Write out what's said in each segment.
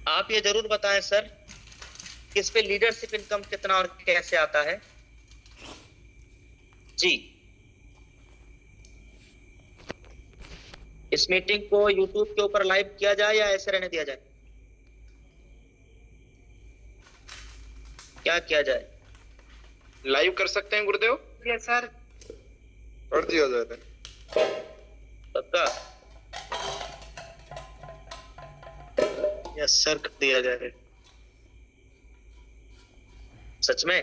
आप ये जरूर बताएं सर, किस पे लीडरशिप इनकम कितना और कैसे आता है जी। इस मीटिंग को YouTube के ऊपर लाइव किया जाए या ऐसे रहने दिया जाए? क्या किया जाए? लाइव कर सकते हैं गुरुदेव? यस सर, कर दिया जाए। पक्का? यस सर, कर दिया जाए। सच में?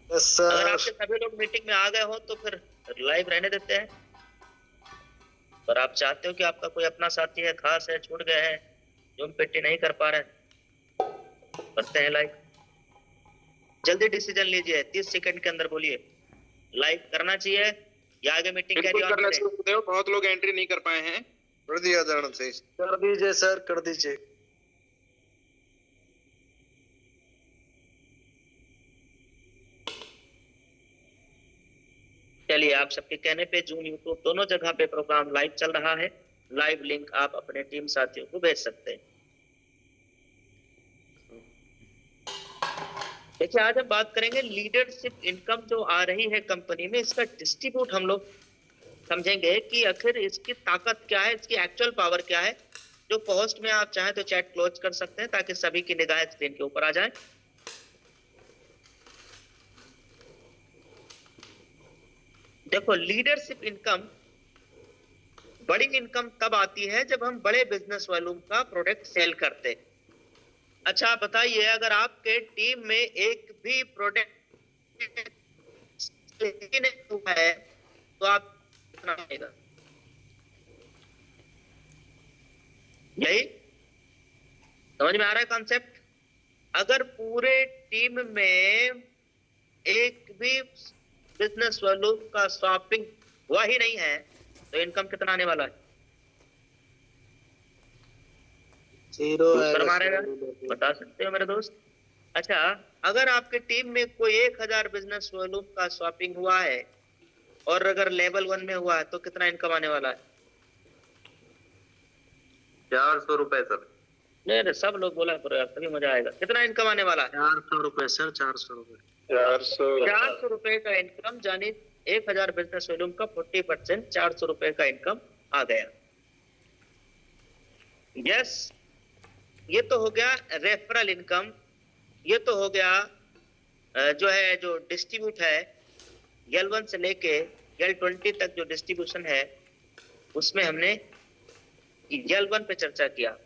Yes sir. अगर आपके सभी लोग मीटिंग में आ गए हो तो फिर लाइव रहने देते हैं। और आप चाहते हो कि आपका कोई अपना साथी है, खास है, छूट गए हैं, जूम पेटी नहीं कर पा रहे, करते हैं लाइव। जल्दी डिसीजन लीजिए, 30 सेकंड के अंदर बोलिए, लाइव करना चाहिए या आगे मीटिंग कैरी ऑन करें? गुरुदेव बहुत लोग एंट्री नहीं कर पाए हैं। कर दिया जाना चाहिए। कर दीजिए सर, कर दीजिए। चलिए, आप सबके कहने पे जूम यूट्यूब दोनों जगह पे प्रोग्राम लाइव चल रहा है। लाइव लिंक आप अपने टीम साथियों को भेज सकते हैं। देखिए, आज हम बात करेंगे लीडरशिप इनकम जो आ रही है कंपनी में, इसका डिस्ट्रीब्यूट हम लोग समझेंगे कि आखिर इसकी ताकत क्या है, इसकी एक्चुअल पावर क्या है। जो पोस्ट में आप चाहें तो चैट क्लोज कर सकते हैं ताकि सभी की निगाह स्क्रीन के ऊपर आ जाए। देखो, लीडरशिप इनकम, बड़ी इनकम तब आती है जब हम बड़े बिजनेस वॉल्यूम का प्रोडक्ट सेल करते हैं। अच्छा बताइए, अगर आपके टीम में एक भी प्रोडक्ट नहीं हुआ है तो आप कितना आएगा? यही समझ में आ रहा है कॉन्सेप्ट? अगर पूरे टीम में एक भी बिजनेस वॉल्यूम का शॉपिंग हुआ ही नहीं है तो इनकम कितना आने वाला है? 0 उत्तर मारेगा, बता सकते हो मेरे दोस्त? अच्छा, अगर आपके टीम में कोई 1000 बिजनेस वॉल्यूम का शॉपिंग हुआ है और अगर लेवल 1 में हुआ है तो कितना इनकम आने वाला है? 400 रुपए सर। नहीं, सब लोग बोला करो, तभी मजा आएगा। कितना इनकम आने वाला है? 400 रुपए सर, 400 रुपए। 400 रुपए का इनकम, यानी 1000 बिजनेस वॉल्यूम का 40%, 400 रुपए का इनकम आ गया। यस, ये तो हो गया रेफरल इनकम। ये तो हो गया जो डिस्ट्रीब्यूट है, L1 से लेके L20 तक जो डिस्ट्रीब्यूशन है उसमें हमने L1 पे चर्चा किया।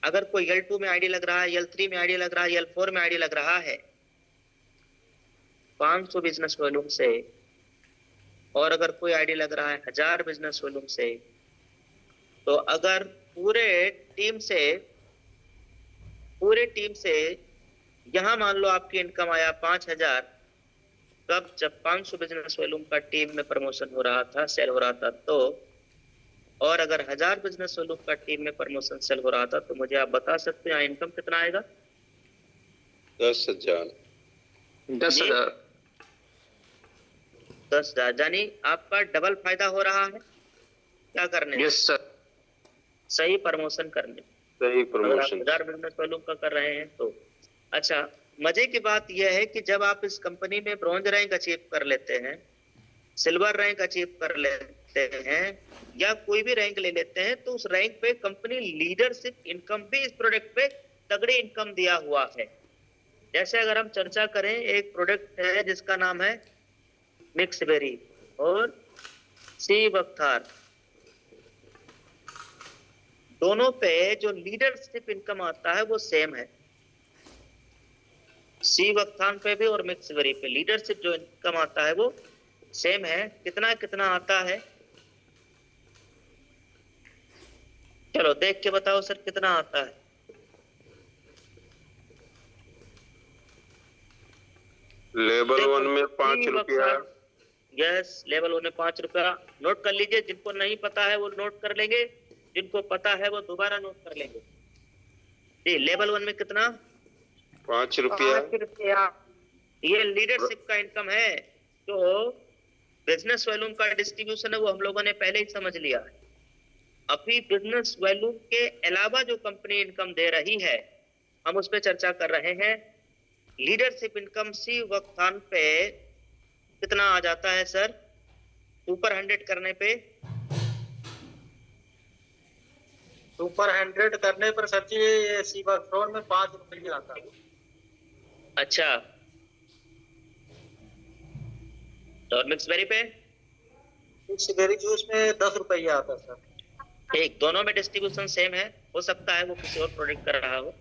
अगर कोई L2 में आईडी लग रहा है, L3 में आईडी लग रहा है, L4 में आईडी लग रहा है 500 बिजनेस वॉल्यूम से, और अगर कोई आईडी लग रहा है 1000 बिजनेस वॉल्यूम से, तो अगर पूरे टीम से यहां मान लो आपकी इनकम आया 5000, कब? जब 500 बिजनेस वॉल्यूम का टीम में प्रमोशन हो रहा था, सेल हो रहा था तो, और अगर 1000 बिजनेस वॉल्यूम का टीम में प्रमोशन सेल हो रहा था तो मुझे आप बता सकते हैं इनकम कितना आएगा? 10,000। 10,000। 10,000, यानी आपका डबल फायदा हो रहा है। क्या करने? Yes sir. सही प्रमोशन करने। सही अगर आप प्रमोशन। 1000 बिजनेस वॉल्यूम का कर रहे हैं तो। अच्छा, मजे की बात यह है कि जब आप इस कंपनी में ब्रॉन्ज रैंक अचीव कर लेते हैं, सिल्वर रैंक अचीव कर लेते हैं, या कोई भी रैंक ले लेते हैं, तो उस रैंक पे कंपनी लीडरशिप इनकम भी इस प्रोडक्ट पे तगड़ी इनकम दिया हुआ है। जैसे अगर हम चर्चा करें, एक प्रोडक्ट है जिसका नाम है मिक्सबेरी और सी बख्तार, दोनों पे जो लीडरशिप इनकम आता है वो सेम है। सी बख्तार पे भी और मिक्सबेरी पे लीडरशिप जो इनकम आता है वो सेम है। कितना कितना आता है? चलो देख के बताओ सर, कितना आता है? लेवल 1 में 5 रुपया। यस, लेवल 1 में 5 रुपया। नोट कर लीजिए, जिनको नहीं पता है वो नोट कर लेंगे, जिनको पता है वो दोबारा नोट कर लेंगे। जी, लेवल 1 में कितना? 5 रुपया। 5 रुपया। ये लीडरशिप का इनकम है। जो बिजनेस वॉल्यूम का डिस्ट्रीब्यूशन है वो हम लोगों ने पहले ही समझ लिया है। अभी बिजनेस वैल्यू के अलावा जो कंपनी इनकम दे रही है, हम उस पर चर्चा कर रहे हैं। लीडरशिप इनकम सी वक्तान पे कितना आ जाता है सर, सुपर 100 करने पे? सुपर 100 करने पर सर जी ये सीवा फ्लोर में 5 रुपये आता है। अच्छा, और मिक्स बेरी पे? मिक्स बेरी जूस में 10 रुपये आता है सर। ठीक, दोनों में डिस्ट्रीब्यूशन सेम है, हो सकता है वो किसी और प्रोडक्ट कर रहा हो।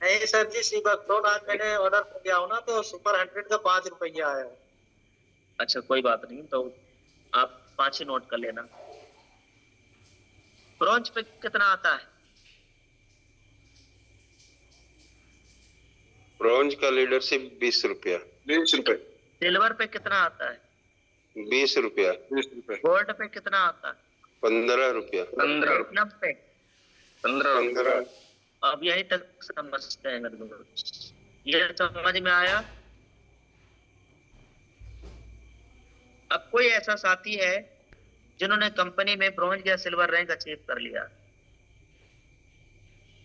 नहीं सर जी, सीवा फ्लोर आज मैंने ऑर्डर किया हो ना, तो सुपर 100 का 5 रुपये आया है। अच्छा, कोई बात नहीं, तो आप 5 ही नोट कर लेना। ब्रॉन्ज पे कितना आता है? ब्रॉन्ज का लीडरशिप 20 रुपया। 20 रुपए। सिल्वर पे कितना आता है? 20 रुपया। 20 रुपए। गोल्ड पे कितना आता है? 15 रुपया। 15। प्लेटिनम पे? 15। अब यही तक समझते हैं मेरे दोस्त, ये समझ में आया? अब कोई ऐसा साथी है जिन्होंने कंपनी में ब्रॉन्ज या सिल्वर रैंक अचीव कर लिया,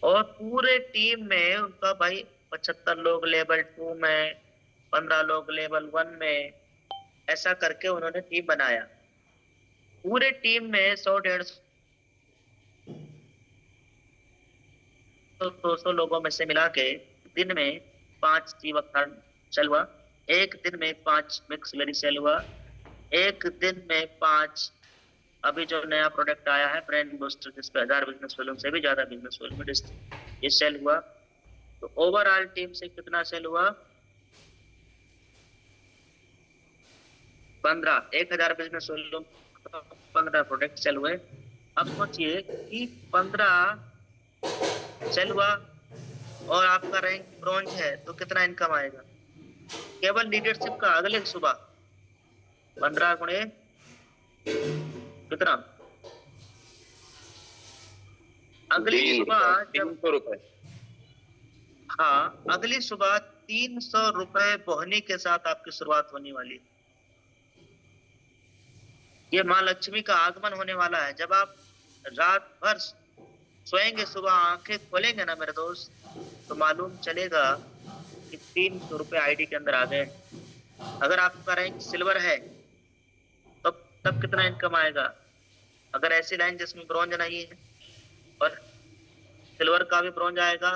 और पूरे टीम में उनका भाई 75 लोग लेवल 2 में, 15 लोग लेवल 1 में, ऐसा करके उन्होंने टीम बनाया। पूरे टीम में 100-150 200 लोगों में से मिला के दिन में 5 जीवकथान सेल हुआ, एक दिन में 5 मिक्स वेरी सेल हुआ, एक दिन में 5 अभी जो नया प्रोडक्ट आया है ब्रेन बूस्टर, जिस पे 1000 बिजनेस वॉल्यूम से भी ज्यादा बिजनेस वॉल्यूम ये सेल हुआ। तो ओवरऑल टीम से कितना सेल हुआ? 15, 1000 बिजनेस वॉल्यूम, 15 प्रोडक्ट सेल हुए। अब सोचिए कि 15 सेल हुआ और आपका रैंक ब्रॉन्ज है, तो कितना इनकम आएगा? केवल लीडरशिप का अगले सुबह 15 गुणे कितना? अगली सुबह 300 रुपए। हाँ, अगली सुबह 300 रुपए बोहनी के साथ आपकी शुरुआत होने वाली। ये माँ लक्ष्मी का आगमन होने वाला है। जब आप रात भर सोएंगे, सुबह आंखें खोलेंगे ना मेरे दोस्त, तो मालूम चलेगा कि 300 रुपए आईडी के अंदर आ गए। अगर आपका रैंक सिल्वर है तो तब कितना इनकम आएगा? अगर ऐसी लाइन जिसमें ब्रॉन्ज नहीं है, और सिल्वर का भी ब्रॉन्ज आएगा,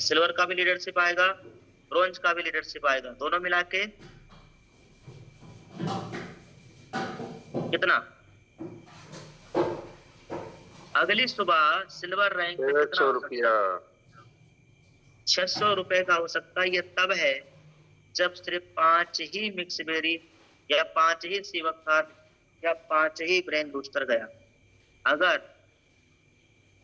सिल्वर का भी लीडरशिप आएगा, ब्रॉन्ज का भी लीडरशिप आएगा, दोनों मिला के कितना? अगली सुबह सिल्वर रैंक पे कितना 600 रुपया। 600 रुपए का हो सकता है। ये तब है जब सिर्फ 5 ही मिक्स बेरी या 5 ही सीवकथान या 5 ही ब्रेन बूस्टर गया। अगर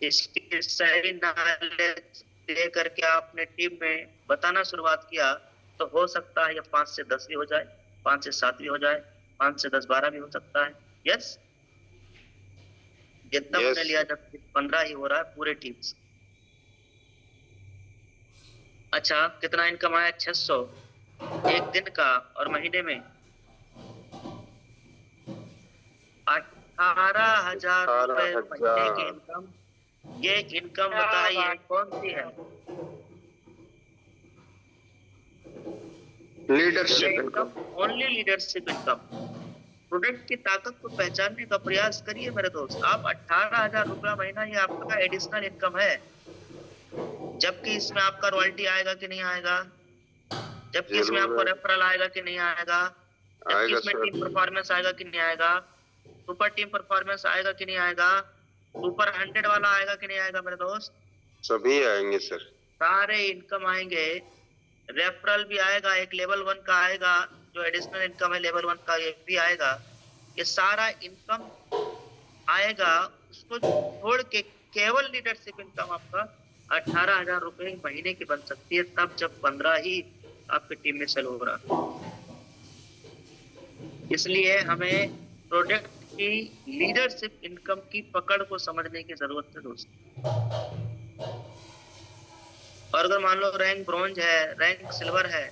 इसकी सही नॉलेज दे करके आपने टीम में बताना शुरुआत किया, तो हो सकता है ये 5 से 10 भी हो जाए, 5 से 7 भी हो जाए, 5 से 10 12 भी हो सकता है। यस, ये तब ने लिया जब 15 ही हो रहा है पूरे टीम से। अच्छा, कितना इनकम आया? 600 एक दिन का, और महीने में 18,000 रुपए महीने की इनकम। ये इनकम बताइए कौन सी है? Leadership income. Only leadership income. Product की ताकत को पहचानने का प्रयास करिए मेरे दोस्त। आप 18,000 रुपया महीना ये आपका एडिशनल इनकम है, जबकि इसमें आपका रॉयल्टी आएगा कि नहीं आएगा? जबकि इसमें आपको रेफरल आएगा कि नहीं आएगा? जबकि इसमें टीम परफॉर्मेंस आएगा कि नहीं आएगा? सुपर टीम परफॉर्मेंस आएगा कि नहीं आएगा? सुपर 100 वाला आएगा कि नहीं आएगा मेरे दोस्त? सभी आएंगे सर। सारे इनकम आएंगे। रेफरल भी आएगा, एक लेवल 1 का आएगा जो एडिशनल इनकम है लेवल 1 का, ये भी आएगा। ये सारा इनकम आएगा। उसको छोड़ के केवल लीडरशिप इनकम आपका 18,000 रुपए महीने की बन सकती है, तब जब 15 ही आपकी टीम में सेल हो रहा। इसलिए हमें प्रोडक्ट की लीडरशिप इनकम की पकड़ को समझने की जरूरत है दोस्तों। और अगर मान लो रैंक ब्रॉन्ज है, रैंक सिल्वर है,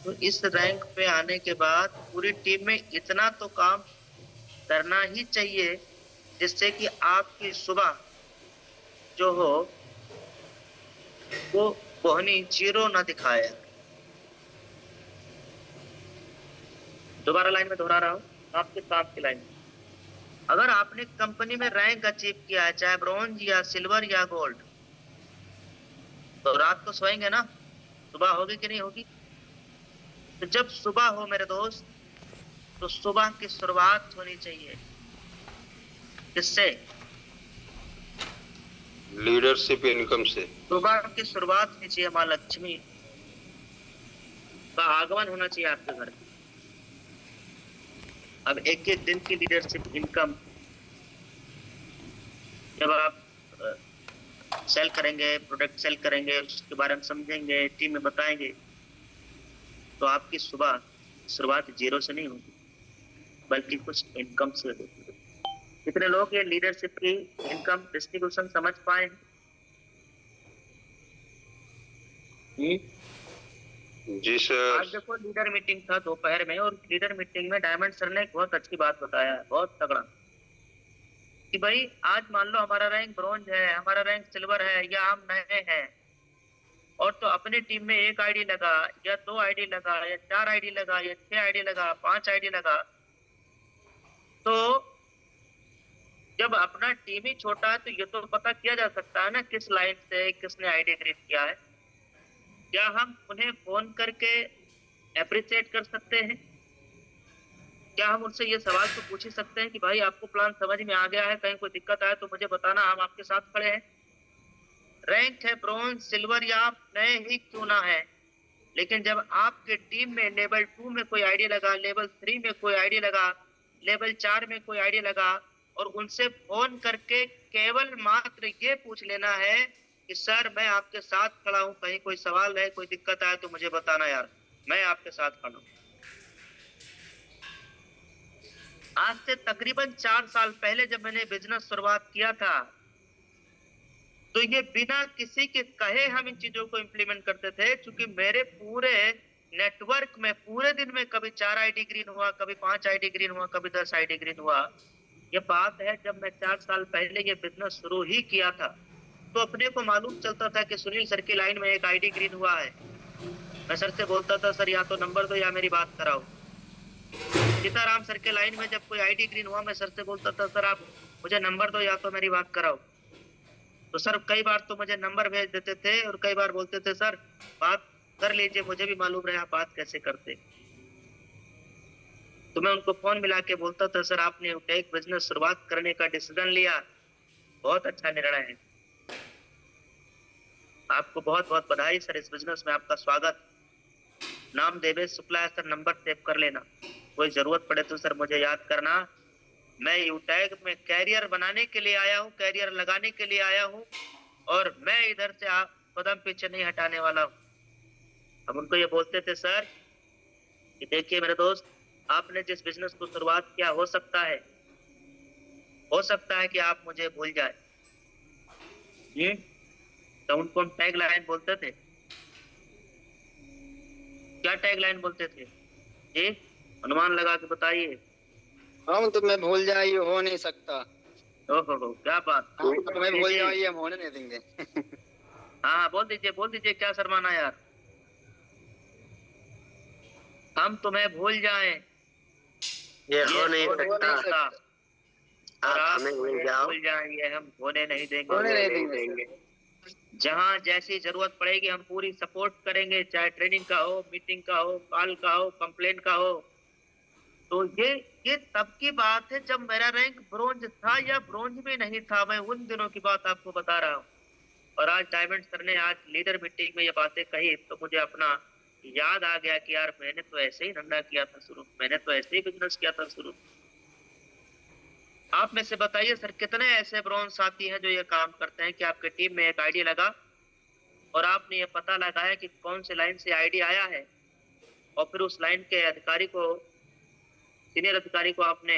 तो इस रैंक पे आने के बाद पूरी टीम में इतना तो काम करना ही चाहिए जिससे कि आपकी सुबह जो हो वो कोहनी जीरो ना दिखाए। दोबारा लाइन में दोहरा रहा हूं, आपके काम की लाइन। अगर आपने कंपनी में रैंक अचीव किया है, चाहे ब्रॉन्ज या सिल्वर या गोल्ड, तो रात को सोएंगे ना, सुबह होगी कि नहीं होगी? तो जब सुबह हो मेरे दोस्त, तो सुबह की शुरुआत होनी चाहिए किससे? लीडरशिप इनकम से। सुबह की शुरुआत होनी चाहिए, माँ लक्ष्मी का आगमन होना चाहिए आपके घर में। अब एक एक दिन की लीडरशिप इनकम जब आप सेल करेंगे, प्रोडक्ट सेल करेंगे, उसके बारे में समझेंगे, टीम में बताएंगे, तो आपकी सुबह शुरुआत जीरो से नहीं होगी, बल्कि कुछ इनकम से होगी। कितने लोग ये लीडरशिप की इनकम डिस्ट्रीब्यूशन समझ पाए? जी सर। आज देखो लीडर मीटिंग था दोपहर में, और लीडर मीटिंग में डायमंड सर ने एक बहुत अच्छी बात बताया है, बहुत तगड़ा, कि भाई आज मान लो हमारा रैंक ब्रॉन्ज है, हमारा रैंक सिल्वर है, या हम नए हैं, और तो अपनी टीम में 1 आईडी लगा या 2 आईडी लगा या 4 आईडी लगा या 6 आईडी लगा, 5 आईडी लगा, तो जब अपना टीम ही छोटा है तो ये तो पता किया जा सकता है ना किस लाइन से किसने आईडी क्रिएट किया है। क्या हम उन्हें फोन करके अप्रिशिएट कर सकते हैं? क्या हम उनसे ये सवाल तो पूछ ही सकते हैं कि भाई आपको प्लान समझ में आ गया है, कहीं कोई दिक्कत आए तो मुझे बताना, हम आपके साथ खड़े हैं। रैंक है ब्रॉन्ज सिल्वर या आप नए ही क्यों ना है, लेकिन जब आपके टीम में लेवल 2 में कोई आईडी लगा, लेवल 3 में कोई आईडी लगा, लेवल 4 में कोई आईडी लगा, और उनसे फोन करके केवल मात्र ये पूछ लेना है कि सर मैं आपके साथ खड़ा हूं, कहीं कोई सवाल है, कोई दिक्कत आए तो मुझे बताना यार, मैं आपके साथ खड़ा हूं। आज से तकरीबन 4 साल पहले जब मैंने बिजनेस शुरुआत किया था, तो ये बिना किसी के कहे हम इन चीजों को इम्प्लीमेंट करते थे, क्योंकि मेरे पूरे नेटवर्क में पूरे दिन में कभी 4 आईडी ग्रीन हुआ, कभी 5 आईडी ग्रीन हुआ, कभी 10 आईडी ग्रीन हुआ। ये बात है जब मैं 4 साल पहले ये बिजनेस शुरू ही किया था, तो अपने को मालूम चलता था कि सुनील सर की लाइन में 1 आईडी ग्रीन हुआ है, मैं सर से बोलता था सर या तो नंबर दो या मेरी बात कराओ। सीताराम सर के लाइन में जब कोई आईडी ग्रीन हुआ, मैं सर से बोलता था सर आप मुझे नंबर दो या तो मेरी बात कराओ। तो सर कई बार तो मुझे नंबर भेज देते थे और कई बार बोलते थे सर बात कर लीजिए, मुझे भी मालूम रहे आप बात कैसे करते। तो मैं उनको फोन मिला के बोलता था सर आपने टेक बिजनेस शुरुआत करने का डिसीजन लिया, बहुत अच्छा निर्णय है, आपको बहुत बहुत बधाई सर, इस बिजनेस में आपका स्वागत। नाम देवेश शुक्ला है सर, नंबर सेव कर लेना, कोई जरूरत पड़े तो सर मुझे याद करना। मैं यूटैग में कैरियर बनाने के लिए आया हूँ, कैरियर लगाने के लिए आया हूँ, और मैं इधर से कदम पीछे नहीं हटाने वाला हूँ। हम उनको ये बोलते थे सर कि देखिए मेरे दोस्त, आपने जिस बिजनेस को शुरुआत किया, हो सकता है कि आप मुझे भूल जाए। तो उनको हम टैग लाइन बोलते थे। क्या टैग लाइन बोलते थे जी, अनुमान लगा के बताइए। हम तुम्हें भूल जाए ये हो नहीं सकता। ओहो क्या बात, हम तुम्हें भूल जाए ये हम होने नहीं देंगे। हाँ बोल दीजिए, क्या शर्माना यार। हम तुम्हें भूल जाएं ये हो नहीं सकता, और आप हमें भूल जाएं ये हम होने नहीं होने नहीं देंगे। जहाँ जैसी जरूरत पड़ेगी हम पूरी सपोर्ट करेंगे, चाहे ट्रेनिंग का हो, मीटिंग का हो, कॉल का हो, कंप्लेंट का हो। तो ये तब की बात है जब मेरा रैंक ब्रोंज था या ब्रोंज में नहीं था, मैं उन दिनों की बात आपको बता रहा हूँ। और आज डायमंड सर ने आज लीडर मीटिंग में ये बातें कही, तो मुझे अपना याद आ गया कि यार मैंने तो ऐसे ही धंधा किया था शुरू, मैंने तो ऐसे ही बिजनेस किया था शुरू। आप में से बताइए सर कितने ऐसे ब्रोंज साथी हैं जो ये काम करते हैं कि आपके टीम में एक आईडी लगा और आपने ये पता लगाया कि कौन से लाइन से आईडी आया है, और फिर उस लाइन के अधिकारी को, सीनियर अधिकारी को आपने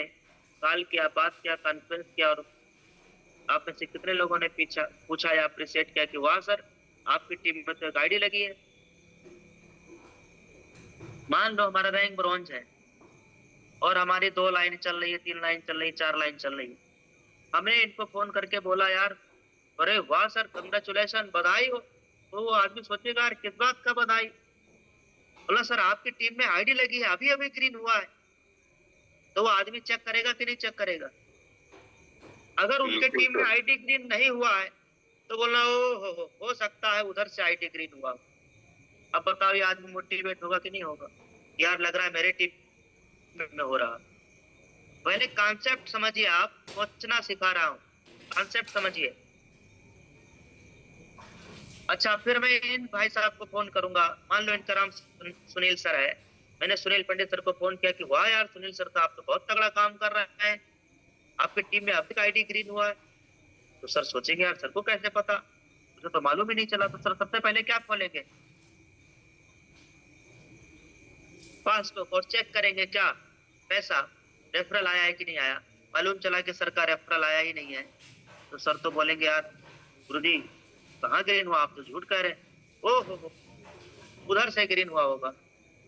कॉल किया, बात किया, कॉन्फ्रेंस किया, और आप में से कितने लोगों ने पूछा या अप्रिशिएट किया कि वाह सर आपकी टीम में तो एक आईडी लगी है। मान लो हमारा रैंक ब्रॉन्ज है और हमारी 2 लाइन चल रही है, 3 लाइन चल रही है, 4 लाइन चल रही है, हमने इनको फोन करके बोला यार, अरे वाह सर, कंग्रेचुलेशन, बधाई हो। तो वो आदमी सोचेगा यार किस बात का बधाई। बोला सर आपकी टीम में आईडी लगी है, अभी अभी ग्रीन हुआ है। तो वो आदमी चेक करेगा कि नहीं चेक करेगा? अगर उनके टीम में आईडी ग्रीन नहीं हुआ है तो बोलना हो सकता है उधर से आईडी ग्रीन हुआ। अब बताओ ये आदमी मोटिवेट होगा कि नहीं होगा? यार लग रहा है मेरे टीम में हो रहा। पहले कॉन्सेप्ट समझिए, आप सोचना सिखा रहा हूँ, कॉन्सेप्ट समझिए। अच्छा, फिर मैं इन भाई साहब को फोन करूंगा, मान लो इनका नाम सुनील सर है। मैंने सुनील पंडित सर को फोन किया कि वाह यार सुनील सर, तो आप तो बहुत तगड़ा काम कर रहे हैं, आपकी टीम में अभी तक आईडी ग्रीन हुआ है। तो सर सोचेंगे यार सर को कैसे पता, मुझे तो मालूम ही नहीं चला। तो सर सबसे पहले क्या खोलेंगे? पासबुक, और चेक करेंगे क्या पैसा रेफरल आया है कि नहीं आया। मालूम चला कि सर का रेफरल आया ही नहीं है, तो सर तो बोलेंगे यार गुरुजी कहाँ ग्रीन हुआ, आप तो झूठ कह रहे हैं। ओ हो, उधर से ग्रीन हुआ होगा,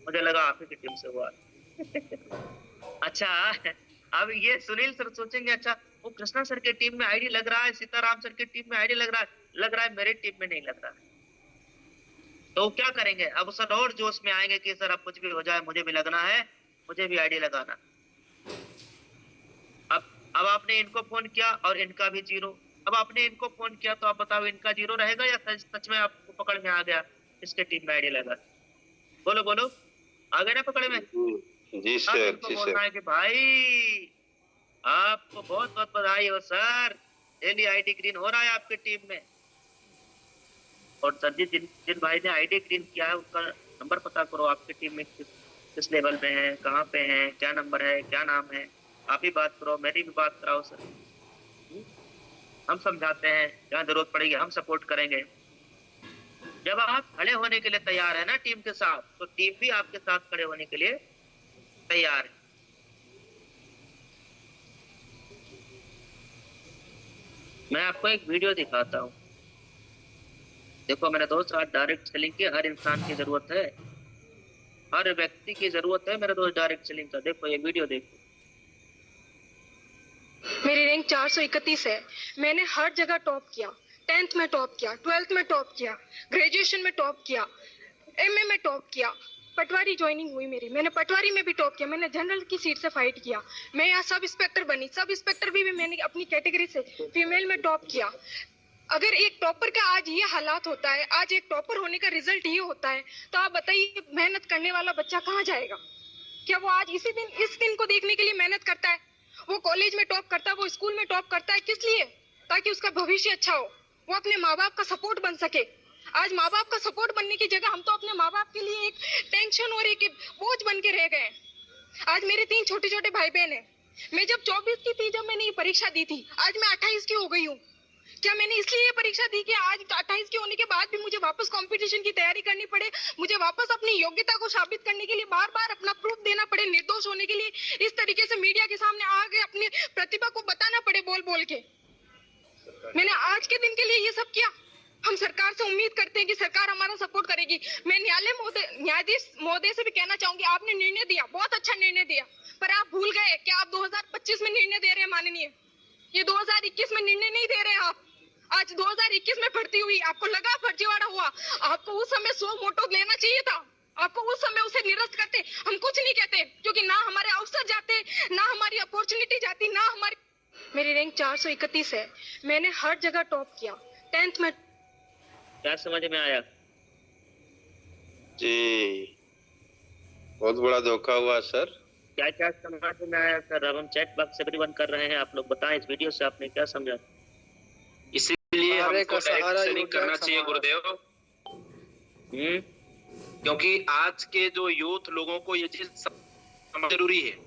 मुझे लगा आप ही की टीम से हुआ। अच्छा, अब ये सुनील सर सोचेंगे अच्छा वो कृष्णा सर की टीम में आईडी लग रहा है, सीताराम सर की टीम में आईडी लग रहा है, मेरी टीम में नहीं लग रहा है। तो क्या करेंगे? अब सर और जोश में आएंगे कि सर अब कुछ भी हो जाए मुझे भी लगना है, मुझे भी आईडी लगाना। अब आपने इनको फोन किया और इनका भी जीरो। अब आपने इनको फोन किया तो आप बताओ इनका जीरो रहेगा या सच में आपको पकड़ में आ गया इसके टीम में आईडी लगा? बोलो बोलो, आ गए ना पकड़ में? जी अब सर, इनको जी बोलना सर। है कि भाई आपको बहुत बहुत बधाई हो सर, डेली आईडी ग्रीन हो रहा है आपकी टीम में। और सर जी जिन जिन भाई ने आईडी ग्रीन किया है उसका नंबर पता करो, आपकी टीम में किस लेवल में है, कहाँ पे है, क्या नंबर है, क्या नाम है। आप ही बात करो, मेरी भी बात कराओ सर। हम समझाते हैं, जहाँ जरूरत पड़ेगी हम सपोर्ट करेंगे। जब आप खड़े होने के लिए तैयार है ना टीम के साथ, तो टीम भी आपके साथ खड़े होने के लिए तैयार है। मैं आपको एक वीडियो दिखाता हूँ, देखो मेरे दोस्त, आज डायरेक्ट सेलिंग की हर इंसान की जरूरत है, हर व्यक्ति की जरूरत है मेरे दोस्त डायरेक्ट सेलिंग का। देखो ये वीडियो देखो। मेरी रैंक 431 है। मैंने हर जगह टॉप किया, 10th में टॉप किया, 12th में टॉप किया, ग्रेजुएशन में टॉप किया, एमए में टॉप किया, पटवारी ज्वाइनिंग हुई मेरी, मैंने पटवारी में भी टॉप किया, मैंने जनरल की सीट से फाइट किया, मैं यहाँ सब इंस्पेक्टर बनी, सब इंस्पेक्टर भी मैंने अपनी कैटेगरी से फीमेल में टॉप किया। अगर एक टॉपर का आज ये हालात होता है, आज एक टॉपर होने का रिजल्ट ये होता है, तो आप बताइए मेहनत करने वाला बच्चा कहाँ जाएगा? क्या वो आज इस दिन को देखने के लिए मेहनत करता है? वो कॉलेज में टॉप करता है, वो स्कूल में टॉप करता है, किस लिए? ताकि उसका भविष्य अच्छा हो, वो अपने माँ बाप का सपोर्ट बन सके। आज माँ बाप का सपोर्ट बनने की जगह हम तो अपने माँ बाप के लिए एक टेंशन और एक बोझ बन के रह गए। आज मेरे 3 छोटे छोटे भाई बहन है। मैं जब 24 की थी, जब मैंने ये परीक्षा दी थी, आज मैं 28 की हो गई हूँ। क्या मैंने इसलिए ये परीक्षा दी कि आज 28 की होने के बाद भी मुझे वापस कंपटीशन की तैयारी करनी पड़े, मुझे वापस अपनी योग्यता को साबित करने के लिए बार बार अपना प्रूफ देना पड़े, निर्दोष होने के लिए इस तरीके से मीडिया के सामने आके अपनी प्रतिभा को बताना पड़े बोल बोल के? मैंने आज के दिन के लिए ये सब किया। हम सरकार से उम्मीद करते हैं कि सरकार हमारा सपोर्ट करेगी। मैं न्यायाधीश महोदय से भी कहना चाहूंगी, आपने निर्णय दिया, बहुत अच्छा निर्णय दिया, पर आप भूल गए कि आप 2025 में निर्णय दे रहे हैं माननीय, ये 2021 में निर्णय नहीं दे रहे हैं आप। आज 2021 में भर्ती हुई, आपको लगा फर्जीवाड़ा हुआ, आपको उस समय 100 मोटो लेना चाहिए था, आपको उस समय उसे निरस्त करते। हम कुछ नहीं कहते क्योंकि ना हमारे अवसर जाते, ना हमारी अपॉर्चुनिटी जाती, ना हमारी। मेरी रैंक 431 है। मैंने हर जगह टॉप किया, 10th में। क्या समझ में आया? जी, बहुत बड़ा धोखा हुआ सर। क्या क्या समझ में आया सर? अब हम चैट बॉक्स से भी बंद कर रहे हैं, आप लोग बताएं इस वीडियो से आपने क्या समझा। इसीलिए सहारे हमको का सहारा डायरेक्ट सेलिंग यूथ करना का चाहिए सहारा। गुरुदेव, हम्म क्योंकि आज के जो यूथ लोगों को ये चीज समझना जरूरी है।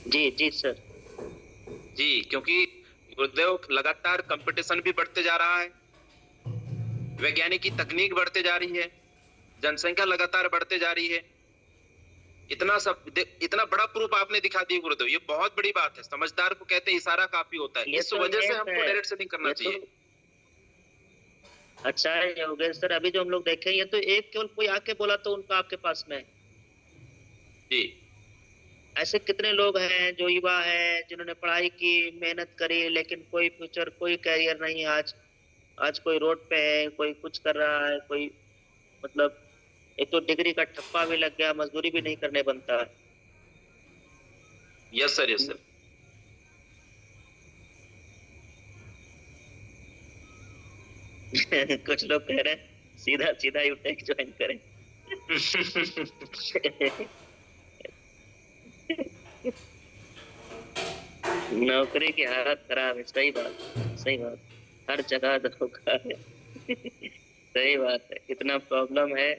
जी जी सर। जी, क्योंकि गुरुदेव लगातार कंपटीशन भी बढ़ते जा रहा है, वैज्ञानिक की तकनीक बढ़ते जा रही है, जनसंख्या लगातार बढ़ते जा रही है। इतना बड़ा प्रूफ आपने दिखा दिया गुरुदेव, ये बहुत बड़ी बात है। समझदार को कहते हैं इशारा काफी होता है, इस वजह से हमको डायरेक्ट सेलिंग करना चाहिए। अच्छा है योगेश सर, अभी जो हम लोग देखे ये तो एक केवल कोई आके बोला तो उनका आपके पास में है। जी, ऐसे कितने लोग हैं जो युवा हैं जिन्होंने पढ़ाई की, मेहनत करी, लेकिन कोई फ्यूचर, कोई कैरियर नहीं। आज आज कोई रोड पे है, कोई कुछ कर रहा है, कोई मतलब एक तो डिग्री का ठप्पा भी लग गया, मजदूरी भी नहीं करने बनता है। Yes sir, yes sir. कुछ लोग कह रहे हैं सीधा सीधा यूटेक ज्वाइन करें। नौकरी की हालत खराब है। सही बात, सही बात। हर जगह धोखा है। सही बात है, इतना प्रॉब्लम है,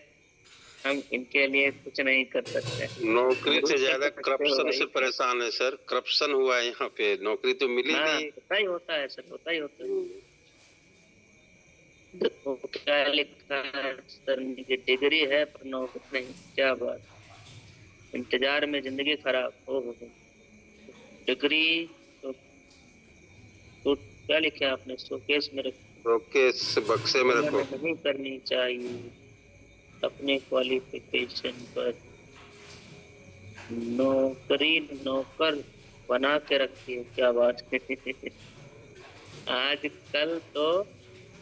हम इनके लिए कुछ नहीं कर सकते। नौकरी से ज्यादा सकते हो करप्शन भाई। से परेशान है सर। करप्शन हुआ है यहाँ पे, नौकरी तो मिली हाँ, नहीं। होता ही होता है सर, होता ही होता है। देखो क्या लिखा है सर, की डिग्री है पर नौकरी नहीं, क्या बात। इंतजार में जिंदगी खराब। हो डिग्री तो क्या लिखा है आपने, शोकेस में रखो। ओके, इस बक्से में रखो। नहीं करनी चाहिए अपने क्वालिफिकेशन पर। नौकरी नौकर बना के रखती है, क्या बात है। आजकल तो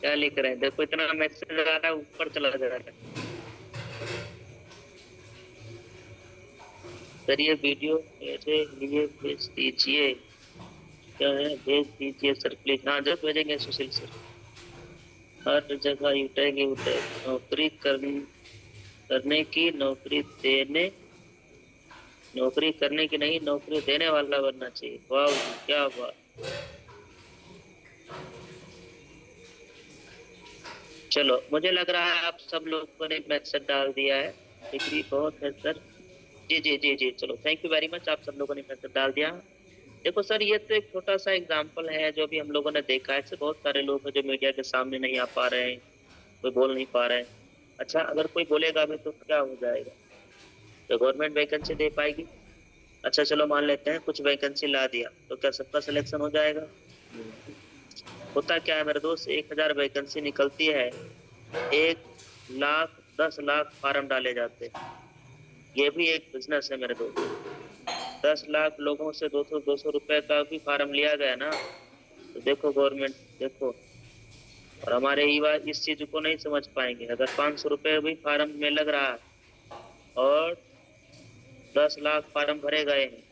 क्या लिख रहे हैं, देखो इतना मैसेज आ रहा है, ऊपर चला जा रहा है। सर ये वीडियो मेरे लिए भेज दीजिए। क्या है, भेज दीजिए सर प्लीज। हाँ जब भेजेंगे सुशील सर। हर जगह उठेगी नौकरी करने की, नौकरी करने की नहीं, नौकरी देने वाला बनना चाहिए। वाह क्या बात। चलो मुझे लग रहा है आप सब लोगों ने मैसेज डाल दिया है। डिग्री बहुत है सर। जी जी जी जी, चलो थैंक यू वेरी मच, आप सब लोगों ने मैसेज डाल दिया। देखो सर ये तो एक छोटा सा एग्जाम्पल है जो भी हम लोगों ने देखा है। ऐसे बहुत सारे लोग हैं जो मीडिया के सामने नहीं आ पा रहे हैं, कोई बोल नहीं पा रहे हैं। अच्छा अगर कोई बोलेगा भी तो क्या हो जाएगा, तो गवर्नमेंट वैकेंसी दे पाएगी। अच्छा चलो मान लेते हैं कुछ वैकेंसी ला दिया, तो क्या सबका सिलेक्शन हो जाएगा? होता क्या है मेरे दोस्त, 1000 वैकेंसी निकलती है, 1 लाख 10 लाख फार्म डाले जाते हैं। ये भी एक बिजनेस है मेरे दोस्त। 10 लाख लोगों से 200 रुपए का भी फार्म लिया गया ना, तो देखो गवर्नमेंट देखो। और हमारे युवा इस चीज को नहीं समझ पाएंगे। अगर 500 रुपए भी फार्म में लग रहा है और 10 लाख फार्म भरे गए हैं,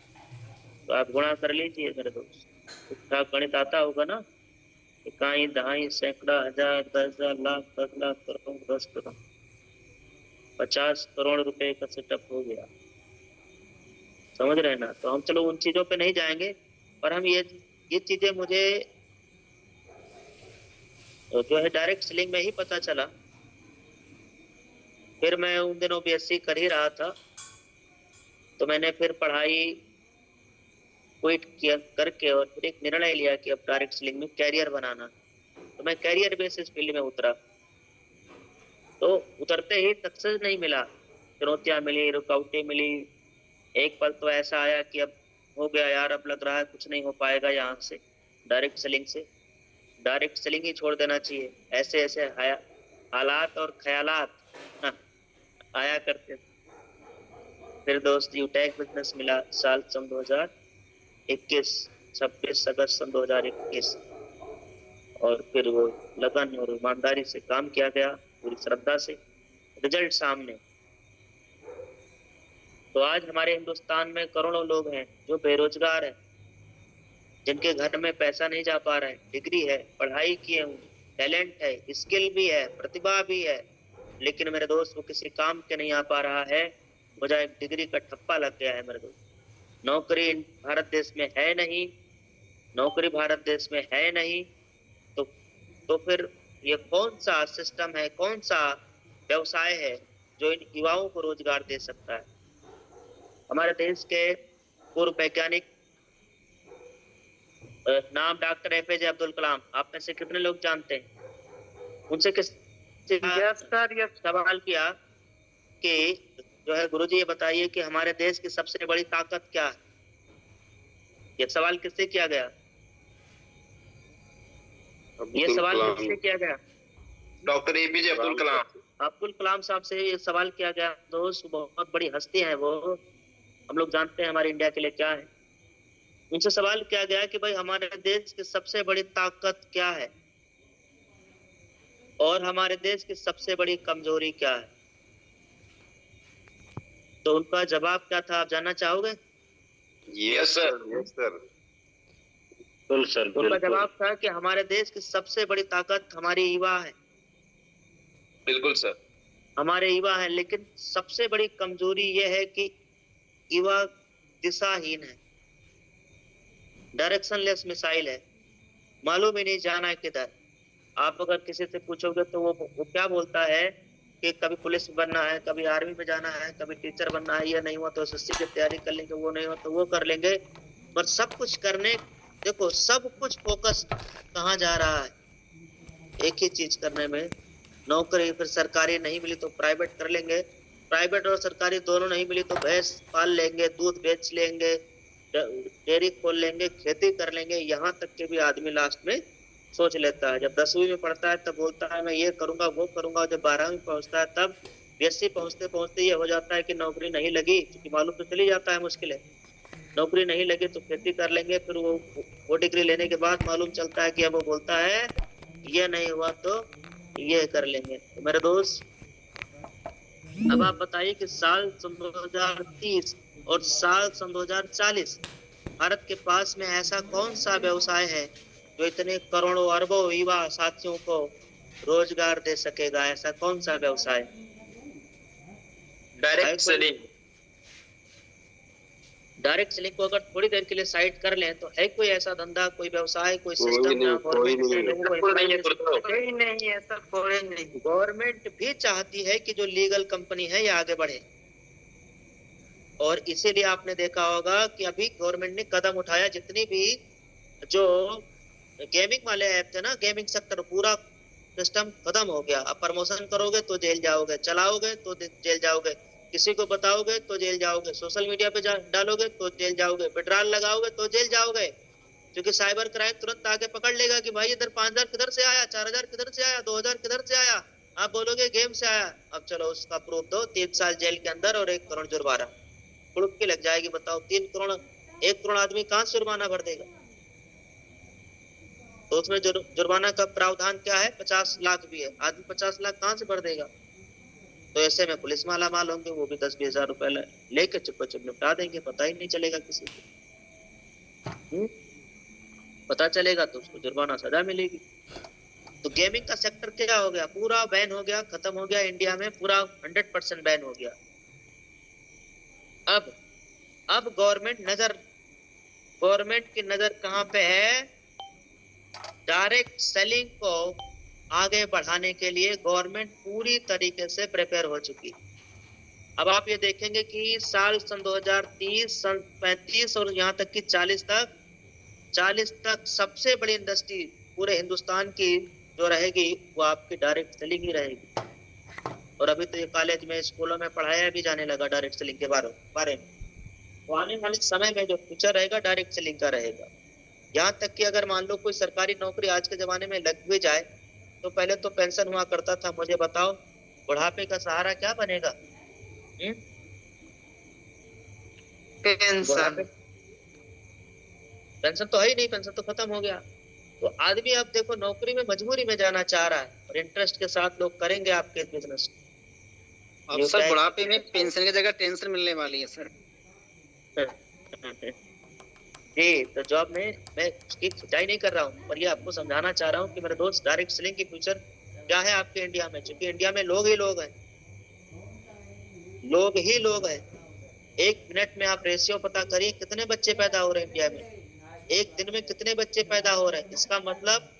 तो आप गुणा कर लीजिए मेरे दोस्त। इसका गणित आता होगा ना, इकाई दहाई सैकड़ा हजार 10,000 लाख 10 लाख करोड़ 10 करोड़ 50 करोड़ रुपए का सेटअप हो गया। समझ रहे हैं ना? तो हम चलो उन चीजों पे नहीं जाएंगे, पर हम ये चीजें मुझे जो है डायरेक्ट सेलिंग में ही पता चला। फिर मैं उन दिनों बीएससी कर ही रहा था, तो मैंने फिर पढ़ाई क्विट किया करके और फिर एक निर्णय लिया कि अब डायरेक्ट सेलिंग में कैरियर बनाना। तो मैं कैरियर बेसिस फील्ड में उतरा। तो उतरते ही सक्सेस नहीं मिला, चुनौतियां मिली, रुकावटें मिली। एक पल तो ऐसा आया कि अब हो गया यार, अब लग रहा है कुछ नहीं हो पाएगा यहाँ से डायरेक्ट सेलिंग से, डायरेक्ट सेलिंग ही छोड़ देना चाहिए। ऐसे ऐसे हालात और ख्यालात आया करते थे। फिर दोस्त यूटेक बिजनेस मिला साल सन 2021, 26 अगस्त सन 2021। और फिर वो लगन और ईमानदारी से काम किया गया, पूरी श्रद्धा से, रिजल्ट सामने। तो आज हमारे हिंदुस्तान में करोड़ों लोग हैं जो बेरोजगार हैं, जिनके घर में पैसा नहीं जा पा रहा है। डिग्री है, पढ़ाई किए हुए, टैलेंट है, स्किल भी है, प्रतिभा भी है, लेकिन मेरे दोस्त वो किसी काम के नहीं आ पा रहा है, वजह एक डिग्री का ठप्पा लग गया है मेरे दोस्त। नौकरी भारत देश में है नहीं, नौकरी भारत देश में है नहीं, तो फिर ये कौन सा सिस्टम है, कौन सा व्यवसाय है जो इन युवाओं को रोजगार दे सकता है? हमारे देश के पूर्व वैज्ञानिक नाम डॉक्टर एपीजे अब्दुल कलाम, आप में से कितने लोग जानते हैं? उनसे किस सवाल किया कि जो है गुरुजी ये बताइए कि हमारे देश की सबसे बड़ी ताकत क्या है? ये सवाल किससे किया गया? ये सवाल किससे किया गया? Doctor APJ Abdul Kalam. अब्दुल कलाम साहब से ये सवाल किया गया। दोस्त बहुत बड़ी हस्ती है वो, हम लोग जानते हैं हमारे इंडिया के लिए क्या है। उनसे सवाल किया गया कि भाई हमारे देश की सबसे बड़ी ताकत क्या है और हमारे देश की सबसे बड़ी कमजोरी क्या है। तो उनका जवाब क्या था, आप जानना चाहोगे? यस सर, यस सर, बिल्कुल सर, उनका बिल्कुल। जवाब था कि हमारे देश की सबसे बड़ी ताकत हमारी युवा है, बिल्कुल सर। हमारे युवा है। लेकिन सबसे बड़ी कमजोरी यह है कि युवा दिशाहीन है, डायरेक्शनलेस मिसाइल है, मालूम ही नहीं जाना है किधर। आप अगर किसी से पूछोगे तो वो क्या बोलता है कि कभी पुलिस बनना है, कभी आर्मी में जाना है, कभी टीचर बनना है, ये नहीं हुआ तो एसएससी की तैयारी कर लेंगे, वो नहीं हुआ तो वो कर लेंगे। पर सब कुछ करने, देखो सब कुछ फोकस कहाँ जा रहा है, एक ही चीज करने में। नौकरी, फिर सरकारी नहीं मिली तो प्राइवेट कर लेंगे, प्राइवेट और सरकारी दोनों नहीं मिली तो भैंस पाल लेंगे, दूध बेच लेंगे, डेयरी खोल लेंगे, खेती कर लेंगे। यहाँ तक के भी आदमी लास्ट में सोच लेता है। जब 10वीं में पढ़ता है तब बोलता है मैं ये करूंगा वो करूंगा, जब 12वीं में पहुंचता है तब बीएससी पहुंचते पहुंचते ये हो जाता है कि नौकरी नहीं लगी, क्योंकि मालूम तो चली जाता है मुश्किल है, नौकरी नहीं लगी तो खेती कर लेंगे। फिर वो डिग्री लेने के बाद मालूम चलता है कि अब वो बोलता है ये नहीं हुआ तो ये कर लेंगे। तो मेरे दोस्त, अब आप बताइए कि साल 2030 और साल 2040 भारत के पास में ऐसा कौन सा व्यवसाय है जो इतने करोड़ों अरबों युवा साथियों को रोजगार दे सकेगा? ऐसा कौन सा व्यवसाय? Direct selling. डायरेक्ट सेलिंग को अगर थोड़ी देर के लिए साइड कर लें तो है कोई ऐसा धंधा, कोई व्यवसाय, कोई सिस्टम नहीं, जहाँ कोई गवर्नमेंट नहीं। लोगों को कोई नहीं है, employment कोई कोई नहीं है सर, कोई नहीं। गवर्नमेंट भी चाहती है कि जो लीगल कंपनी है ये आगे बढ़े, और इसीलिए आपने देखा होगा कि अभी गवर्नमेंट ने कदम उठाया, जितनी भी जो गेमिंग वाले ऐप थे ना, गेमिंग सेक्टर पूरा सिस्टम खत्म हो गया। अब प्रमोशन करोगे तो जेल जाओगे, चलाओगे तो जेल जाओगे, किसी को बताओगे तो जेल जाओगे, सोशल मीडिया पे डालोगे तो जेल जाओगे, विड्रॉल लगाओगे तो जेल जाओगे, क्योंकि साइबर क्राइम तुरंत आके पकड़ लेगा कि भाई इधर 5,000 किधर से आया, 4,000 किधर से आया, 2,000 किधर से आया। आप बोलोगे गेम से आया, अब चलो उसका प्रूफ दो, 3 साल जेल के अंदर और 1 करोड़ जुर्माना कुड़ुक की लग जाएगी। बताओ 3 करोड़, 1 करोड़ आदमी कहाँ से जुर्माना भर देगा? तो उसमें जुर्माना का प्रावधान क्या है? 50 लाख भी है, आदमी 50 लाख कहाँ से भर देगा? तो ऐसे में पुलिस माला माल होंगे, वो भी 10-20 हजार रुपए लेके चुप चुप निपटा देंगे, पता ही नहीं चलेगा किसी को। पता चलेगा तो उसको जुर्माना सजा मिलेगी। तो गेमिंग का सेक्टर क्या हो गया? पूरा बैन हो गया, खत्म हो गया इंडिया में, पूरा 100% बैन हो गया। अब गवर्नमेंट की नजर कहाँ पे है? डायरेक्ट सेलिंग को आगे बढ़ाने के लिए गवर्नमेंट पूरी तरीके से प्रिपेयर हो चुकी। अब आप ये देखेंगे कि साल सन 2030, सन 35 और यहाँ तक कि 40 तक सबसे बड़ी इंडस्ट्री पूरे हिंदुस्तान की जो रहेगी वो आपकी डायरेक्ट सेलिंग ही रहेगी। और अभी तो ये कॉलेज में, स्कूलों में पढ़ाया भी जाने लगा डायरेक्ट सेलिंग के बारे में। तो आने वाले समय में जो फ्यूचर रहेगा डायरेक्ट सेलिंग का रहेगा। यहाँ तक कि अगर मान लो कोई सरकारी नौकरी आज के जमाने में लग भी जाए तो पहले तो पेंशन हुआ करता था। मुझे बताओ बुढ़ापे का सहारा क्या बनेगा? पेंशन तो है ही नहीं, पेंशन तो खत्म हो गया। तो आदमी अब देखो नौकरी में मजबूरी में जाना चाह रहा है, और इंटरेस्ट के साथ लोग करेंगे आपके बिजनेस। अब सर बुढ़ापे में पेंशन की जगह टेंशन मिलने वाली है सर। जी, तो जॉब में मैं उसकी खिंचाई नहीं कर रहा हूँ, पर ये आपको समझाना चाह रहा हूँ कि मेरे दोस्त डायरेक्ट सेलिंग की फ्यूचर क्या है आपके इंडिया में। क्योंकि इंडिया में लोग ही लोग हैं, लोग ही लोग हैं। 1 मिनट में आप रेशियो पता करिए कितने बच्चे पैदा हो रहे हैं इंडिया में, 1 दिन में कितने बच्चे पैदा हो रहे हैं। इसका मतलब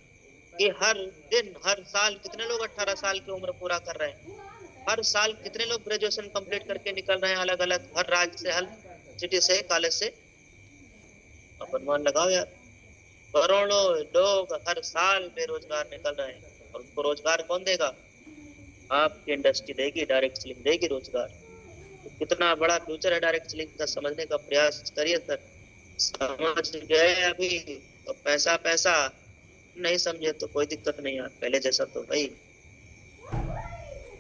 कि हर दिन, हर साल कितने लोग 18 साल की उम्र पूरा कर रहे हैं, हर साल कितने लोग ग्रेजुएशन कंप्लीट करके निकल रहे हैं अलग अलग, हर राज्य से, हर सिटी से, कॉलेज से। अपन मान लगाओ यार, करोड़ों लोग हर साल बेरोजगार निकल रहे हैं, और उनको रोजगार कौन देगा? आपकी इंडस्ट्री देगी, डायरेक्ट सेलिंग देगी रोजगार। तो कितना बड़ा फ्यूचर है डायरेक्ट सेलिंग का, समझने का प्रयास करिए सर। समझ गए अभी तो पैसा पैसा, नहीं समझे तो कोई दिक्कत नहीं है। पहले जैसा तो भाई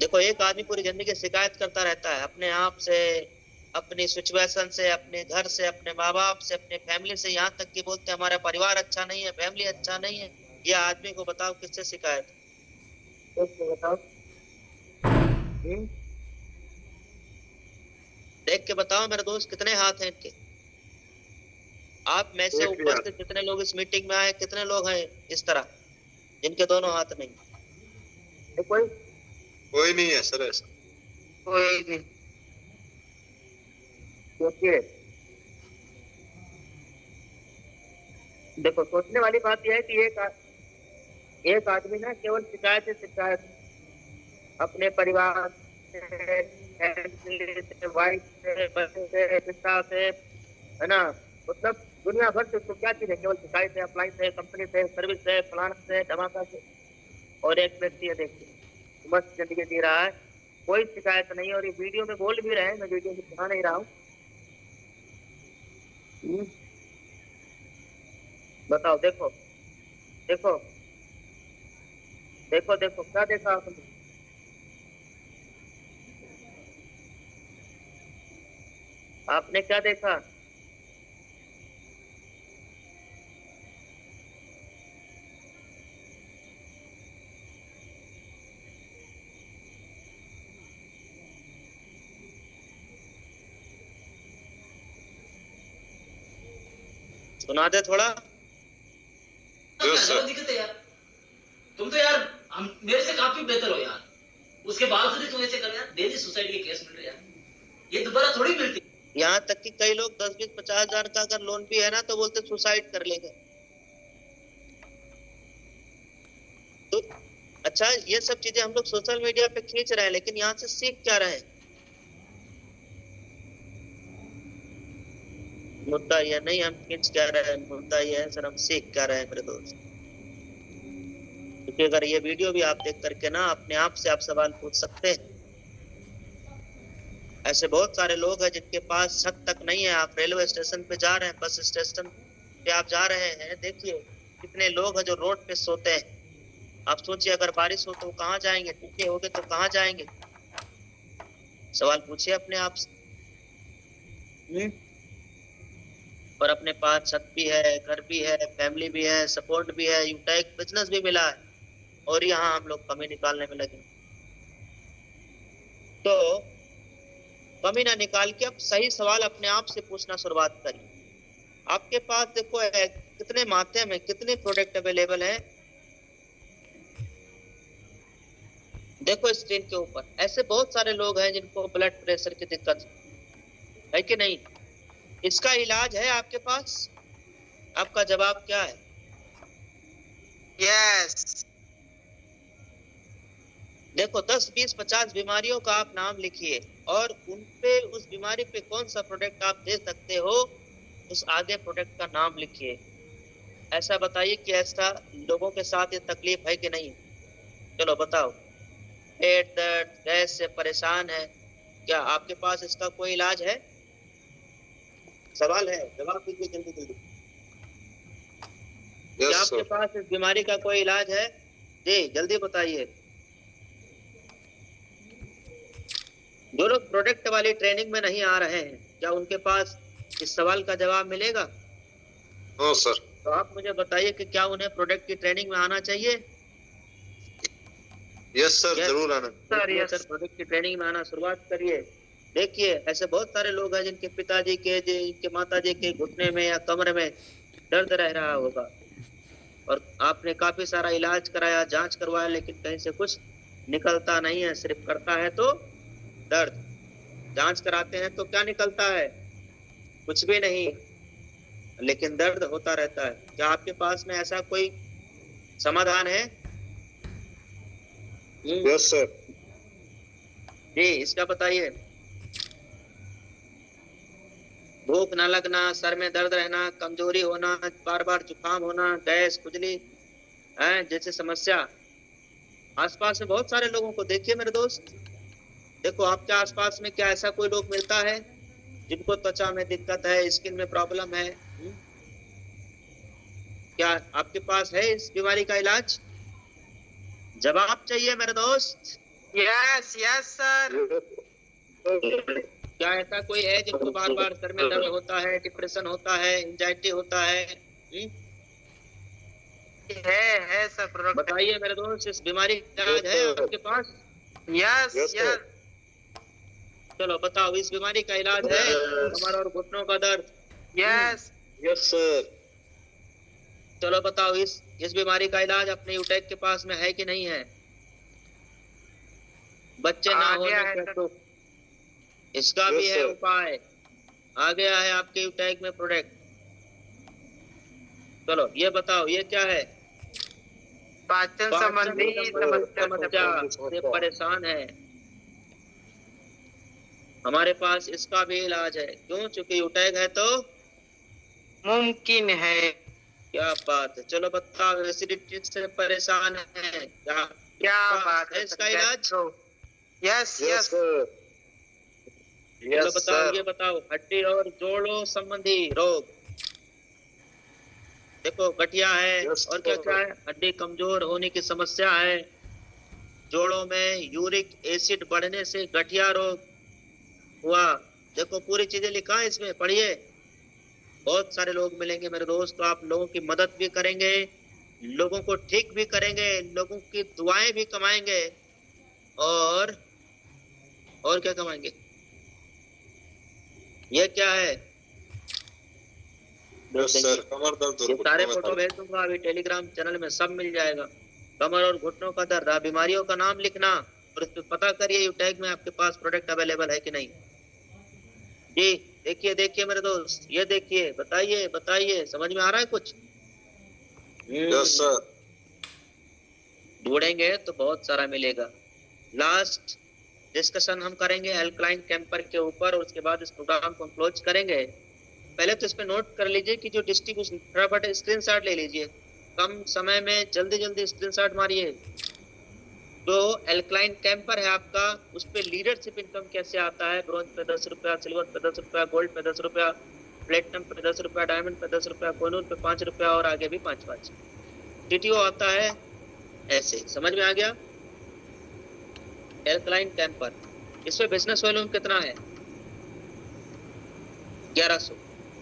देखो, एक आदमी पूरी जिंदगी शिकायत करता रहता है अपने आप से, अपनी सिचुएशन से, अपने घर से, अपने माँ बाप से, अपने फैमिली से, यहाँ तक कि बोलते हैं हमारा परिवार अच्छा नहीं है, फैमिली अच्छा नहीं है। ये आदमी को बताओ किससे शिकायत है? किससे बताओ? देख के बताओ मेरे दोस्त, कितने हाथ हैं इनके? आप में से उपस्थित जितने लोग इस मीटिंग में आए, कितने लोग हैं इस तरह जिनके दोनों हाथ नहीं? कोई नहीं है सर ऐसा। कोई नहीं। सोचिए, देखो सोचने वाली बात यह है कि एक आदमी ना केवल शिकायत से शिकायत, अपने परिवार से, फैमिली से, वाइफ से, बच्चे से, पिता से, है ना, मतलब दुनिया भर से उसको क्या चीज है, केवल शिकायत है, अप्लाई से, कंपनी से, सर्विस से, प्लान से, धमाका से। और एक व्यक्ति है देखिए मस्त जिंदगी जी रहा है, कोई शिकायत नहीं। और ये वीडियो में बोल भी रहे हैं, मैं वीडियो में सुना नहीं रहा हूँ। बताओ, देखो देखो देखो देखो, क्या देखा आपने? आपने क्या देखा? सुना दे थोड़ा। जो सर दिक्कत है यार, तुम तो यार हम मेरे से काफी बेहतर हो यार, उसके बावजूद भी तुम ऐसे कर यार। डेली सुसाइड के केस मिल रहे यार, ये दोबारा थोड़ी मिलती। यहाँ तक कि कई लोग 10-20-50 हजार का अगर लोन भी है ना तो बोलते सुसाइड कर लेंगे। तो अच्छा, ये सब चीजें हम लोग सोशल मीडिया पे खींच रहे हैं, लेकिन यहाँ से सीख क्या रहे हैं? मुद्दा यह नहीं हम खींच क्या रहे हैं, मुद्दा यह है सर हम सीख क्या रहे हैं मेरे दोस्त। क्योंकि अगर ये वीडियो भी आप देख करके ना अपने आप से आप सवाल पूछ सकते हैं। ऐसे बहुत सारे लोग हैं जिनके पास छत तक नहीं है। आप रेलवे स्टेशन पे जा रहे हैं, बस स्टेशन पे आप जा रहे हैं, देखिए कितने लोग हैं जो रोड पे सोते हैं। आप सोचिए अगर बारिश हो तो कहाँ जाएंगे, टीके हो गए तो कहाँ जाएंगे? सवाल पूछिए अपने आप से। और अपने पास छत भी है, घर भी है, फैमिली भी है, सपोर्ट भी है, यूटेक बिजनेस भी मिला है, और यहाँ हम लोग कमी निकालने में लगे। तो कमी ना निकाल के अब सही सवाल अपने आप से पूछना शुरुआत करिए। आपके पास देखो कितने माध्यम है, कितने प्रोडक्ट अवेलेबल है। देखो स्क्रीन के ऊपर ऐसे बहुत सारे लोग हैं जिनको ब्लड प्रेशर की दिक्कत है कि नहीं? इसका इलाज है आपके पास? आपका जवाब क्या है? यस। देखो 10, 20, 50 बीमारियों का आप नाम लिखिए और उन पे उस बीमारी पे कौन सा प्रोडक्ट आप दे सकते हो, उस आगे प्रोडक्ट का नाम लिखिए। ऐसा बताइए कि ऐसा लोगों के साथ ये तकलीफ है कि नहीं? चलो बताओ। पेट दर्द, गैस से परेशान है, क्या आपके पास इसका कोई इलाज है? सवाल है, जवाब दीजिए जल्दी जल्दी। क्या यस आपके सर। पास इस बीमारी का कोई इलाज है? जी जल्दी बताइए। जो लोग प्रोडक्ट वाली ट्रेनिंग में नहीं आ रहे हैं, क्या उनके पास इस सवाल का जवाब मिलेगा? No sir. तो आप मुझे बताइए कि क्या उन्हें प्रोडक्ट की ट्रेनिंग में आना चाहिए? Yes sir, Yes. जरूर आना। सर प्रोडक्ट की ट्रेनिंग में आना शुरुआत करिए। देखिए ऐसे बहुत सारे लोग हैं जिनके पिताजी के, जिनके माताजी के घुटने में या कमर में दर्द रह रहा होगा, और आपने काफी सारा इलाज कराया, जांच करवाया, लेकिन कहीं से कुछ निकलता नहीं है, सिर्फ करता है तो दर्द। जांच कराते हैं तो क्या निकलता है? कुछ भी नहीं, लेकिन दर्द होता रहता है। क्या आपके पास में ऐसा कोई समाधान है? Yes sir. जी इसका बताइए। भूख न लगना, सर में दर्द रहना, कमजोरी होना, बार बार जुकाम होना, गैस, खुजली है जैसे समस्या आसपास में बहुत सारे लोगों को देखिए मेरे दोस्त। देखो आपके आसपास में क्या ऐसा कोई लोग मिलता है जिनको त्वचा में दिक्कत है, स्किन में प्रॉब्लम है? क्या आपके पास है इस बीमारी का इलाज? जवाब चाहिए मेरे दोस्त। Yes yes sir. क्या ऐसा कोई है जिनको बार बार सर में दर्द होता है, डिप्रेशन होता है, एंजाइटी होता है? है सर प्रोडक्ट। बताइए मेरे दोस्त, इस बीमारी का इलाज है आपके पास? Yes yes. चलो बताओ, इस बीमारी का इलाज है? कमर और घुटनों का दर्द? Yes yes sir. चलो बताओ, इस बीमारी का इलाज अपने यूटेक के पास में है कि नहीं है? बच्चे ना आ होने गया है का सर। तो इसका भी Yes, है sir. उपाय, आ गया है आपके यूटेक में प्रोडक्ट। चलो ये बताओ, ये क्या है? पाचन संबंधी समस्या से परेशान है, हमारे पास इसका भी इलाज है। क्यों? चूंकि यूटेक है तो मुमकिन है। क्या बात है। चलो बताओ, एसिडिटी से परेशान है, क्या बात है इसका इलाज? Yes yes yes. सर। चलो यस बताओ, सर। ये बताओ, हड्डी और जोड़ों संबंधी रोग, देखो गठिया है, Yes, और क्या sir. क्या है? हड्डी कमजोर होने की समस्या है, जोड़ों में यूरिक एसिड बढ़ने से गठिया रोग हुआ। देखो पूरी चीजें लिखा है इसमें, पढ़िए। बहुत सारे लोग मिलेंगे मेरे दोस्त, तो आप लोगों की मदद भी करेंगे, लोगों को ठीक भी करेंगे, लोगों की दुआएं भी कमाएंगे, और क्या कमाएंगे? ये क्या है? Yes sir. कमर दर्द और ये सारे घुटनों में फोटो दर्द। भेज दूंगा अभी टेलीग्राम चैनल में, सब मिल जाएगा। कमर और घुटनों का दर्द, आप बीमारियों का नाम लिखना और इस पे पता करिए यूटैग में आपके पास प्रोडक्ट अवेलेबल है कि नहीं। जी देखिए देखिए मेरे दोस्त, ये देखिए, बताइए बताइए, समझ में आ रहा है कुछ? Yes sir. ढूंढेंगे तो बहुत सारा मिलेगा। लास्ट डिस्कशन हम करेंगे एल्कलाइन कैंपर के ऊपर, और उसके बाद इस प्रोग्राम को हम क्लोज करेंगे। पहले तो इस पे नोट कर लीजिए कि जो डिस्ट्रीब्यूशन, फटाफट स्क्रीनशॉट ले लीजिए, कम समय में जल्दी जल्दी स्क्रीनशॉट मारिए। जो एल्कलाइन कैंपर है आपका, उस पे लीडरशिप इनकम कैसे आता है? ब्रॉन्ज पे 10 रुपया, सिल्वर पे 10 रुपया, गोल्ड पे 10 रुपया, प्लेटिनम पे 10 रुपया, डायमंड पे 10 रुपया, कोहिनूर पे 5 रुपया, और आगे भी 5-5। टीटीओ आता है ऐसे, समझ में आ गया? एल्कलाइन कैंपर, इसमें बिजनेस वॉल्यूम कितना है? 1100।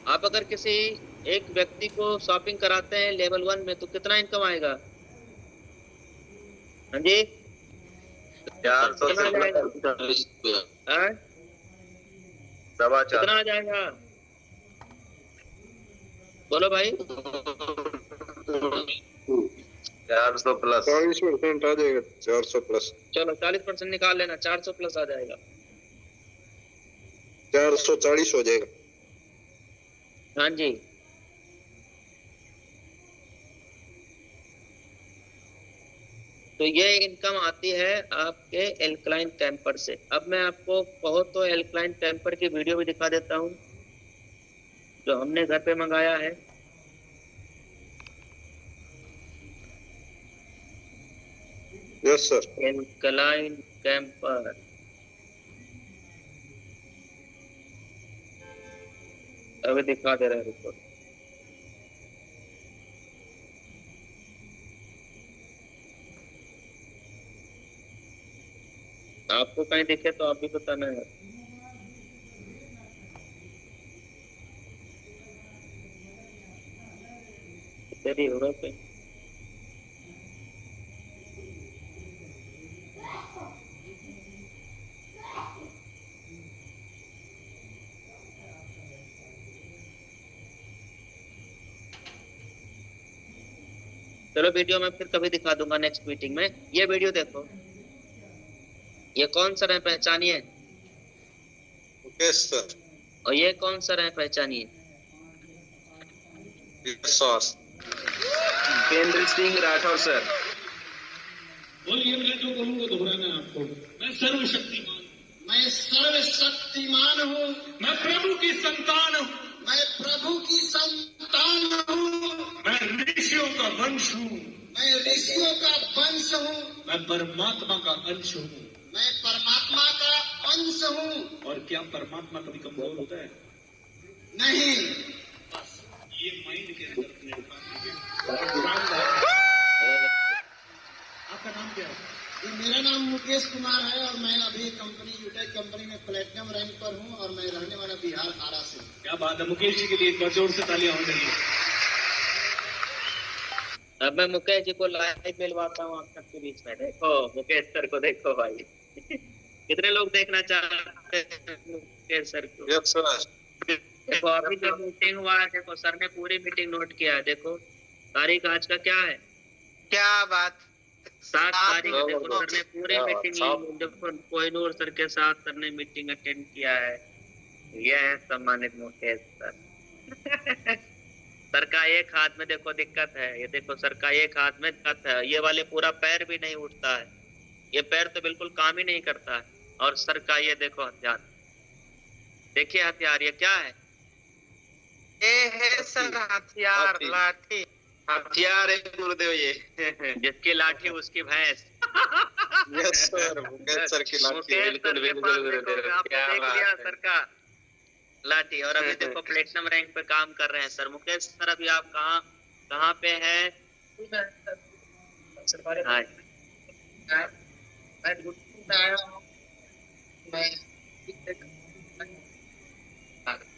आप अगर किसी एक व्यक्ति को शॉपिंग कराते हैं लेवल 1 में, तो कितना इनकम आएगा? हाँ जी, 400 कितना से जाएगा? हाँ? कितना आ जाएगा? बोलो भाई। 400 प्लस। 40% आ जाएगा। 400 प्लस। चलो 40% निकाल लेना, 400 प्लस आ जाएगा। 440 हो जाएगा। हाँ जी, तो ये इनकम आती है आपके एल्कलाइन कैंपर से। अब मैं आपको कहो तो एल्कलाइन कैंपर की वीडियो भी दिखा देता हूँ, जो हमने घर पे मंगाया है। Yes sir. एल्कलाइन कैंपर, अभी दिखा दे रहे हैं, रुको। आपको कहीं दिखे तो आप भी बताना है। तेरी होगा कहीं। चलो वीडियो में फिर कभी दिखा दूंगा नेक्स्ट मीटिंग में। ये वीडियो देखो, ये कौन सा है पहचानिए? Yes sir. और ये कौन सा है पहचानिए? Yes sir. केंद्र सिंह राठौर सर। बोलिए, मैं जो बोलूंगा दोहराना आपको। मैं सर्वशक्तिमान, मैं सर्वशक्तिमान हूँ, मैं प्रभु की संतान हूँ, मैं प्रभु की संतान हूँ, मैं ऋषियों का वंश हूँ, मैं ऋषियों का वंश हूँ, मैं परमात्मा का अंश हूँ, मैं परमात्मा का अंश हूँ। और क्या परमात्मा कभी कमजोर होता है? नहीं। बस ये माइंड के अंदर अपने आपका नाम क्या है? मेरा नाम मुकेश कुमार है और मैं अभी कंपनी यूटेक कंपनी में प्लेटिनम रैंक पर हूँ और मैं रहने वाला बिहार आरा से। क्या बात है, मुकेश जी के लिए एक बार जोर से तालियां हो जाएगी। अब मैं मुकेश जी को लाइव मिलवाता हूँ आप सबके बीच में। देखो मुकेश सर को, देखो भाई कितने लोग देखना चाहते हैं मुकेश सर को। Yes sir. देखो अभी जो मीटिंग हुआ है, देखो सर ने पूरी मीटिंग नोट किया है। देखो तारीख आज का क्या है, क्या बात, 7 तारीख। हाँ, देखो हाँ, सर ने पूरी हाँ, मीटिंग साहब। ली। देखो कोहिनूर सर के साथ सर ने मीटिंग अटेंड किया है। यह है सम्मानित मुकेश सर। सर का एक हाथ में देखो दिक्कत है, ये देखो सर का एक हाथ में दिक्कत है, ये वाले पूरा पैर भी नहीं उठता है, ये पैर तो बिल्कुल काम ही नहीं करता है। और सर का ये देखो हथियार, देखिए हथियार ये क्या है, ये है सर हथियार, लाठी। हथियार है गुरुदेव ये। जिसकी लाठी उसकी भैंस। यस सर, मुकेश सर की लाठी। मुकेश सर के पास देखो, आपने देख लिया सर का लाठी। और अभी देखो प्लेटिनम रैंक पे काम कर रहे हैं सर। मुकेश सर अभी आप कहाँ पे हैं?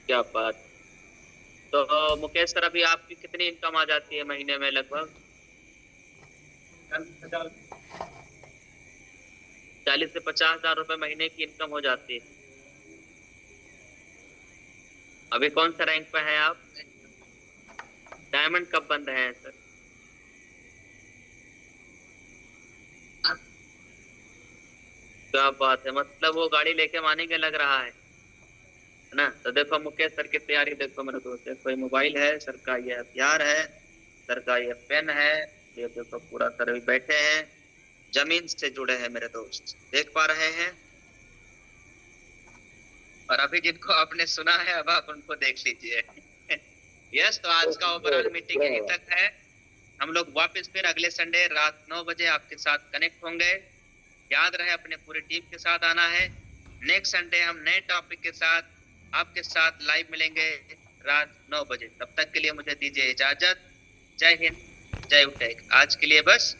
क्या बात। तो मुकेश सर अभी आपकी कितनी इनकम आ जाती है महीने में? लगभग 40 से 50,000 रुपए महीने की इनकम हो जाती है। अभी कौन सा रैंक पे हैं आप? डायमंड कब बंद हैं सर? क्या बात है, मतलब वो गाड़ी लेके मानेंगे लग रहा है ना। तो देखो मुकेश सर की तैयारी देखो मेरे दोस्त। देखो ये मोबाइल है सर का, ये हथियार है सर का, ये पेन है, ये देखो पूरा सर भी बैठे हैं, जमीन से जुड़े हैं मेरे दोस्त, देख पा रहे हैं। और अभी जिनको आपने सुना है अब आप उनको देख लीजिए। यस, तो आज का ओवरऑल मीटिंग यहीं तक है। हम लोग वापस फिर अगले संडे रात 9 बजे आपके साथ कनेक्ट होंगे। याद रहे अपने पूरी टीम के साथ आना है। नेक्स्ट संडे हम नए टॉपिक के साथ आपके साथ लाइव मिलेंगे रात 9 बजे। तब तक के लिए मुझे दीजिए इजाजत। जय हिंद, जय यूटेक। आज के लिए बस।